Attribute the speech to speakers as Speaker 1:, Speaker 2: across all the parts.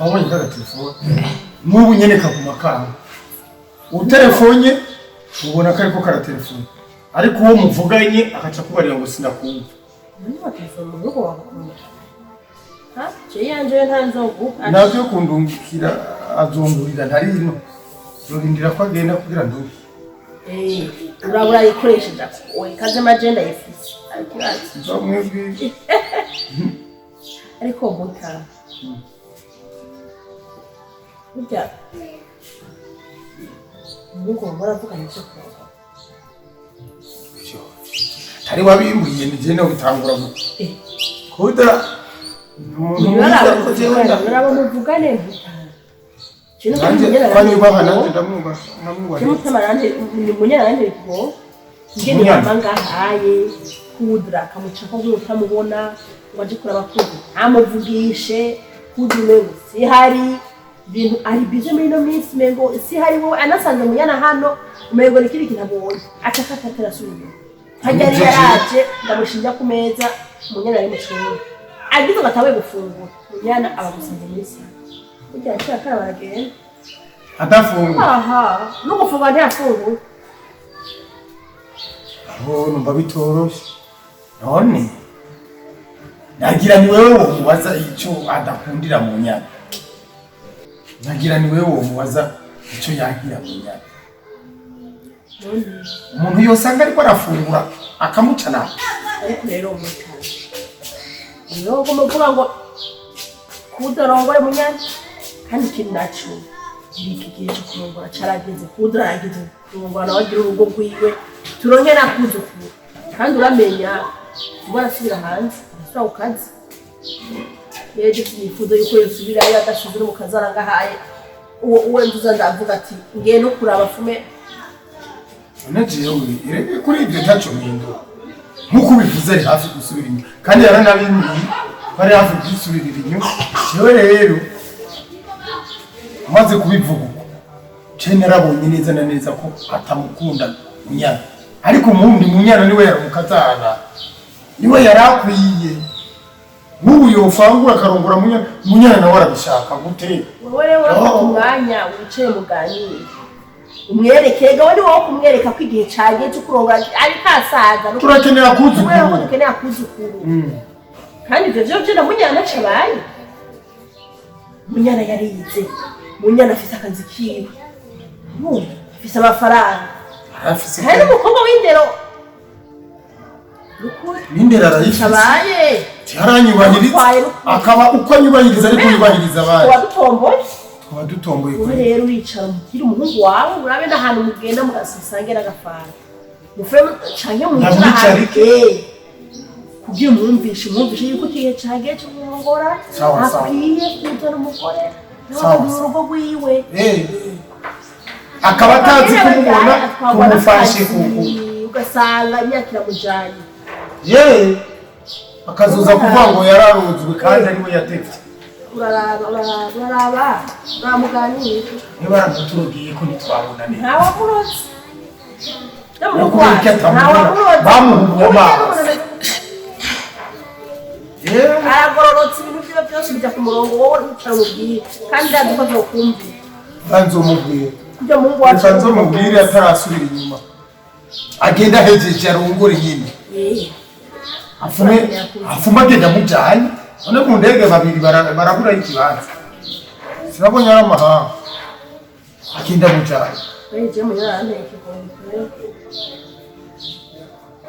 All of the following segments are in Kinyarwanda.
Speaker 1: wabonye ka telefone n'ubu nyene kagumakanga utelefone ubona ko ariko kara telefone ariko uwo muvuganye akaca kubarira ngo sinakumva
Speaker 2: niba telefone mu rugo wakunda je yanje ntanzo
Speaker 1: navyo kundungikira azongurira ntarino zorindira ko agenda kugira ngo
Speaker 2: urabura yikoresheje oye kaze magenda yifise
Speaker 1: zo mwebwe
Speaker 2: ariko mutara burya nuko muravugana cyo kuba
Speaker 1: tari wabimbuye nije no bitangura kuda
Speaker 2: uraba muvugane mutara
Speaker 1: kwani baba nanje ndamwuba
Speaker 2: Mutamarante ni munyarante ko ngene yamanga haye kudra kamuca ko utamubona waje kuraba kudu amuvugishe kudume si hari bintu ari bize muri no minsi mengo si hari wo anasanze munyana hano umengo nikiri kinabonye atakatatera subiye hajari yaraje ndamushinja ku meza munyana ari mucuru agize gatawe gufungura munyana abagusanze muri sa ujya cyakara baragenda
Speaker 1: adafunga
Speaker 2: aha nuko fuba ntafunga
Speaker 1: aho numva bitoroshe none nagira ni wewe wo mubaza icyo adakundira mu nyana nagira ni wewe wo mubaza icyo yagira mu nyana umuntu yosanga ariko arafungura akamucana
Speaker 2: ariko rero umutana niyo kumuvuga ngo kudarongore mu nyana kandi kintu nacu ikigiye cyo kurongora carageze kudarageze kurongora nabagira urugo rwiwe turonke nakuzukuru kandi uramenya barasubira hanze asura ukazi yeje nifuza yuko yosubira yagasubira mu kazara ngahaye uwo nduza ndavuga ati ngiye no kuraba fume
Speaker 1: najewe ireke kuri ibyo tacho mindo nkuko bivuze ari hafi gusubira inyuma kandi yaranabimbi bari hafi gusubira inyuma jewe rero maze kubivuga cene narabonye neza na neza ko atamukunda munyana ariko umundi munyana niwe yaramukazana niwe yarakwiye nk'ubu yofangura akarongora munyana nawe arabishaka gute
Speaker 2: wowe rero umwanya wicaye muganire umwerekega wari wowe kumwereka ko igihe cagiye cyo kurongora ari kasaza
Speaker 1: turakenera kuzukuru
Speaker 2: turakenera kuzukuru kandi ivyo byo na munyana cabaye munyana yarize munyana afise akazi kiwe afise amafaranga
Speaker 1: afise
Speaker 2: hari umukobwa w'indero
Speaker 1: n'indero arayifise
Speaker 2: cabaye
Speaker 1: cyaranyubahiriza akaba uko anyubahiriza ariko yubahiriza abandi wadutomboye
Speaker 2: kuri rero wicara mugira umuhungu wawe urabe n'ahantu mugenda mugasange n'agafara mufure canke muhungu kugira umwumvishe yuko igihe cagiye cyo kurongora akwiye kuzana umugore n'urugo rwiwe
Speaker 1: akaba atazi kumubona kumufashe kuko
Speaker 2: ugasanga imyaka iramujanye
Speaker 1: akazuza kuvuga ngo yararuzwe kandi ariwe yatevye
Speaker 2: uraraba uramuganira
Speaker 1: niba aramuturugiye ko ntitwabonane
Speaker 2: ntawe akurotse
Speaker 1: bamuhubuye amazi
Speaker 2: aragororotse ibintu vyiwe vyose bija ku murongo wowe wicara umubwire kandi ndazi ko azokumvira
Speaker 1: nzomubwira
Speaker 2: ibyo mungu wacu
Speaker 1: nzomubwire atarasubira inyuma agenda ahejeje arongore nyine afume agenda mujanye none ku ndege babiri barabura ikibanza sinabonye ari amahanga agenda mujanye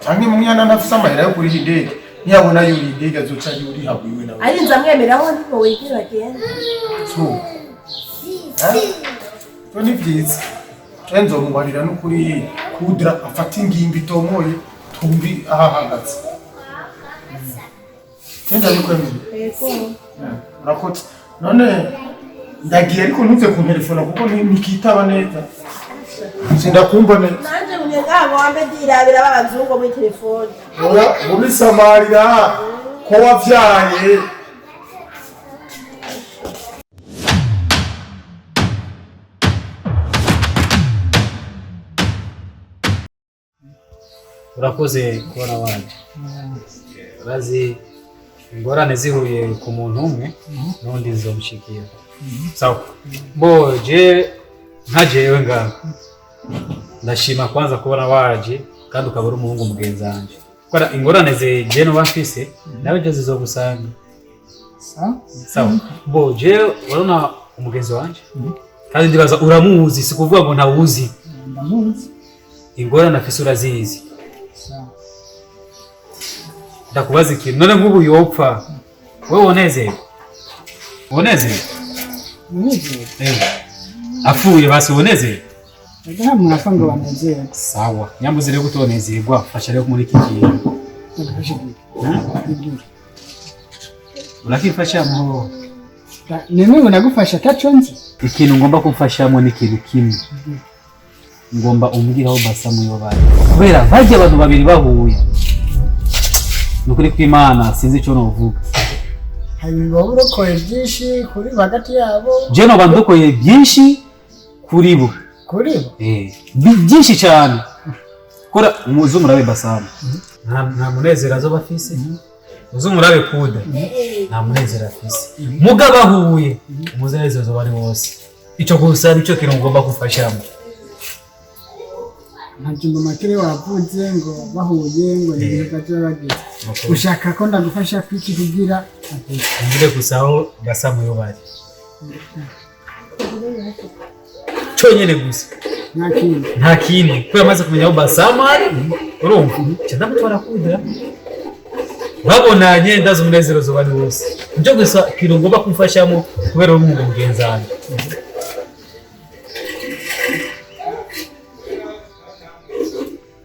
Speaker 1: canke munyana ntafise amahera yo kuriha indege ntiyabona yuri indege azoca yuri habwiwe nawe
Speaker 2: arinze amwemeraho niko wegera agenda
Speaker 1: to ni vyiza enzo mubarira n'ukuri kudra afata ingimbi itomoye tumbi ahahagaze Tenda yuko mimi. Rakoti. None ndagiye ariko ntuze ku telefone kuko nikitaba neza. Sinda kumva neza.
Speaker 2: Nanje unyengabo wambe dirabira babazungu muri telefone.
Speaker 1: Oya, muri Samaria ko wavyaye.
Speaker 3: Urakoze kubona wanje. Urazi ingorane zihuye ku muntu umwe n'undi zizomushikira. Sawa. Boje nkajewe ngaho. Ndashima kwanza kubona waje kandi ukabura umuhungu mugenzi wanje. Kora ingorane ze je no bafise nawe je zizogusanga. Sawa. Boje urabona umugenzi wanje? Kandi ndibaza uramuzi sikuvuga ngo ntawuzi.
Speaker 4: Ndamuzi.
Speaker 3: Ingorane afise urazizi. Sawa. Ndakubaza ikintu none nk'ubu yopfa wewe wonezeye? Wonezeye? Afuye basi wonezeye?
Speaker 4: Nda mwafa ngo banezeye.
Speaker 3: Sawa. Nyambuze rero gutonezerwa fasha rero muri iki kintu. Urakifasha mu
Speaker 4: ni mimi nagufasha tachonzi.
Speaker 3: Ikintu ngomba kumfashamo ni kintu kimwe. Ngomba umbwiraho basamu yo bari. Kubera baje abantu babiri bahuye. Nukuri kw'Imana sinzi ico novuga.
Speaker 4: Habiba urokoye byinshi kuri bagati yabo.
Speaker 3: Je no bandokoye byinshi kuri bo.
Speaker 4: Kuri bo?
Speaker 3: Byinshi cyane. Kora umuzumurabe basamu. Nta munezero azoba afise. Uzumurabe kuda. Nta munezero afise. Mugabo ahuye umuzereza zo bari wose. Ico gusa nico kintu ngomba gufashamo.
Speaker 4: Ntajumba makire wavuze ngo bahuye ngo ibintu bagize. Ushaka ko ndagufasha kwiki kugira
Speaker 3: ngire gusaho basamu yo bari. Cyonyene gusa. Nta kindi. Ko yamaze kumenya aho basamu ari. Urumva? Cyenda mutwara kuda. Babonanye ndaza umunezero zo bari wose. Byo gusa kintu ngomba kumfashamo kubera umuntu mugenzi wanjye.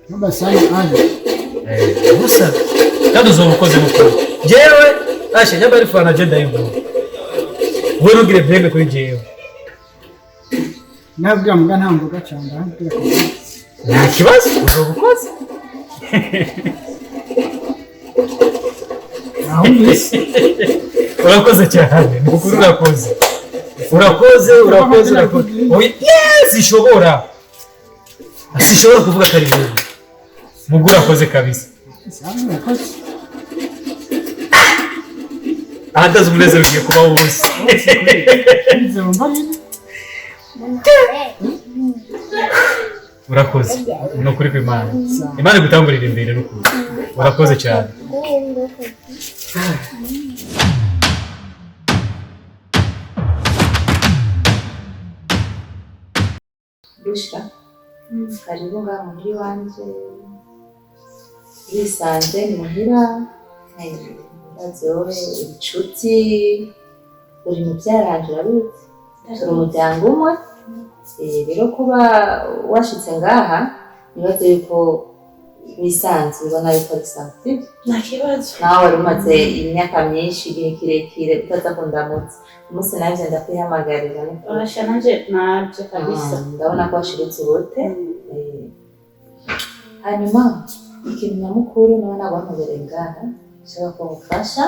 Speaker 4: Basamu aje.
Speaker 3: Gusa kandi uzobukoze mukuru. Jewe ashe nyaba ari fana agenda y'ubu. Wowe rugire bwenge kuri jewe.
Speaker 4: Nabwira muga nta mvuga cyane
Speaker 3: nta kibazo uzobukoze. Urakoze cyane mukuru urakoze. Urakoze. Yes ishobora. Sishobora kuvuga atari wewe. Mugura akoze kabisa. Ahagaze umunezero ugiye kuba wose. Urakoze. No kuri kw'Imana. Imana igutangurira imbere n'ukuri. Urakoze cyane.
Speaker 5: Busha. Karibu ngaha muri wanje. Yisanze ni muhira. Azowe inshuti. Uri mu byaranje urabizi. Turi umuryango umwe. Rero kuba washitse ngaha nibaze yuko bisanzwe ubona yuko bisanzwe.
Speaker 2: Nta kibazo.
Speaker 5: Nawe wari umaze imyaka myinshi igihe kirekire utaza kundamutsa. Umunsi naje ndakwihamagarira.
Speaker 2: Urasha nanje naje kabisa.
Speaker 5: Ndabona ko washiritse ubute. Hanyuma ikintu nyamukuru nawe naguhamagarira ngaha nshaka ko ngufasha.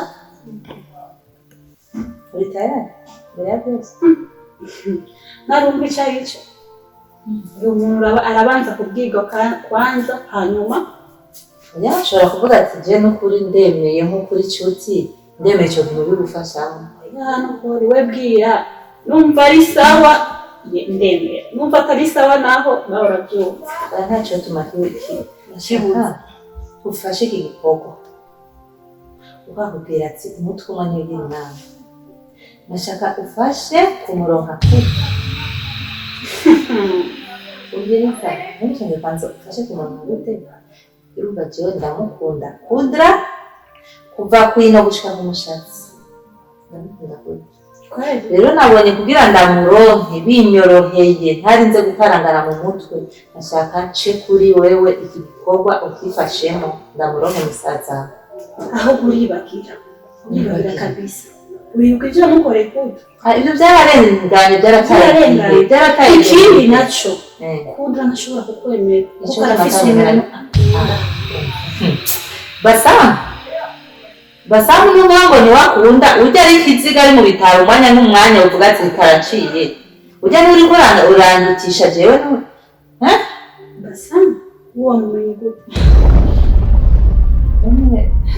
Speaker 5: Uri tayari? Mbere ya byose.
Speaker 2: Narumva icyo umuntu arabanza kubwiga kwanza hanyuma
Speaker 5: yashobora kuvuga ati je n'ukuri ndemeye nk'ukuri cyuti ndemeye cyo mu bigufashamo.
Speaker 2: Hano kuri we bwira numva ari sawa ndemeye numva atari sawa naho nawe urabyumva.
Speaker 5: Ntacyo tumakiki nashaka ufashe iki gikorwa ukakubwira ati umutwe umwe ntigira inama. Nashaka ufashe kumuronka kuko ubwirika ntukenye kwanza ufashe kumuronka gute iruga jewe ndamukunda kudra kuva kwino gushika ku mushatsi ndamukunda kudra. Rero nabonye kugira ndamuronke binyoroheye ntarinze gukarangana mu mutwe. Nashaka nce kuri wewe iki gikorwa ukifashemo ndamuronke musaza.
Speaker 2: Aho uribagira kabisa. Wibuka ibyo namukoreye kudra.
Speaker 5: Ibyo byararenganye byarataye.
Speaker 2: Ikindi naco kudra ntashobora kukwemera kuko arafise ibintu.
Speaker 5: Basamu n'umwango ntiwakunda ujya ari ikiziga ari mu bitaro umwanya n'umwanya uvuga ati karaciye. Ujya n'uri urandutisha jewe no.
Speaker 2: Basamu uwo mumenye gute?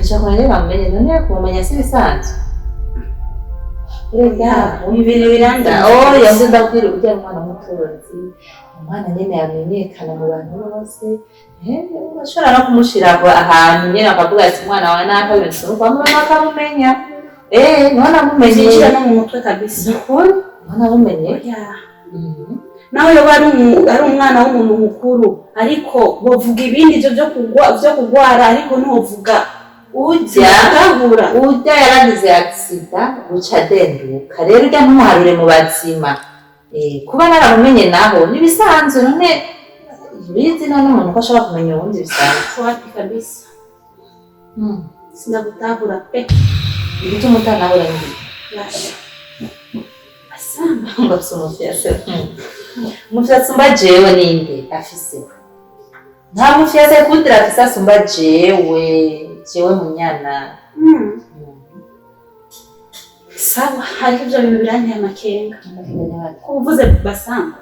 Speaker 5: ashaka rero bamenye none kumenya si bisanzwe. Rega
Speaker 2: ibintu biranda
Speaker 5: yavuze ndabwira ujya umwana mutozi umwana nyene yamenyekana mu bantu bose bashobora no kumushira ahantu nyene akavuga ati umwana wa naka bintu bamwe bakamumenya none amumenye
Speaker 2: no mu mutwe kabisa
Speaker 5: none amumenye
Speaker 2: nawe yoba ari umwana w'umuntu mukuru ariko bovuga ibindi byo kugwara ariko ntuvuga
Speaker 5: ujya yaragize accident guca denduka rero ujya ntumuharure mu bazima kuba naramumenye naho nibisanzwe none bizi none umuntu ko ashobora kumenya ubundi bisanzwe
Speaker 2: wapi kabisa sinagutahura pe
Speaker 5: ibituma utanahura n'ibi
Speaker 2: yasha
Speaker 5: asamba ngafise umufyase umufyase umba jewe ninde afise nta mufyase kudira afise asumba jewe munyana
Speaker 2: sawa ariko ibyo bintu biranteye amakenga ko uvuze basanga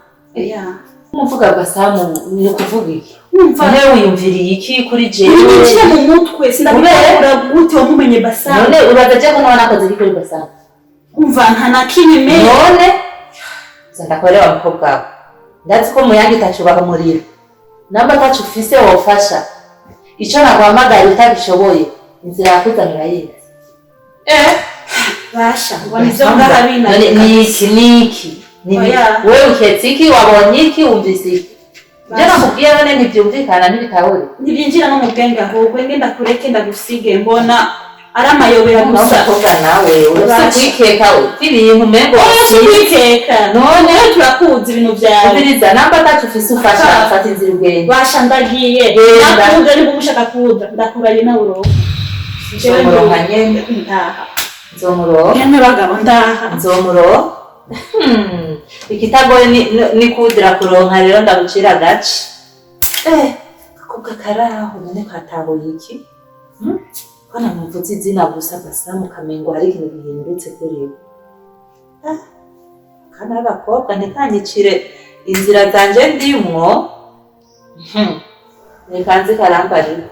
Speaker 5: umuvuga basamu ni ukuvuga iki
Speaker 2: wumva
Speaker 5: nawe wiyumviriye iki kuri jewe
Speaker 2: niciye mu mutwe sindabikora gute wamumenye basamu
Speaker 5: none uraza cyangwa nawe nakoze iki kuri basamu
Speaker 2: umva nta na kimwe
Speaker 5: none zandakorera umukobwa wawe ndazi ko muyange itacubaha umuriro namba atacu ufise wofasha icyo naguhamagaye utabishoboye inzira yakuzanira yize
Speaker 2: basha ubona ibyo ngaha bina
Speaker 5: niki wewe uketse iki wabonye iki wumvise iki ibyo nakubwiye none ntibyumvikana ntibitahure
Speaker 2: ntibyinjira no mu bwenge ahubwo ngenda kureke ndagusige mbona ari amayobera gusa
Speaker 5: umukobwa nawe uretse kwikeka ibintu umengo
Speaker 2: kwikeka none turakuzi ibintu byawe
Speaker 5: ubiriza namba atacu ufise ufasha afata inzira ugenda
Speaker 2: basha ndagiye nakuja niba umushaka kuza ndakuraye nawe uro
Speaker 5: nzomuronka nyene
Speaker 2: ndaha
Speaker 5: nzomuronka
Speaker 2: nyene bagabo ndaha
Speaker 5: nzomuronka ikitagoye ni kudira kuronka rero ndagucira agace akobwa karaho none katahuye iki Kana mvuze izina gusa basamu kamengo hari ikintu gihindutse kuri we. Kana abakobwa ntikanyicire inzira zanje ndimwo. Nikanze karambarira.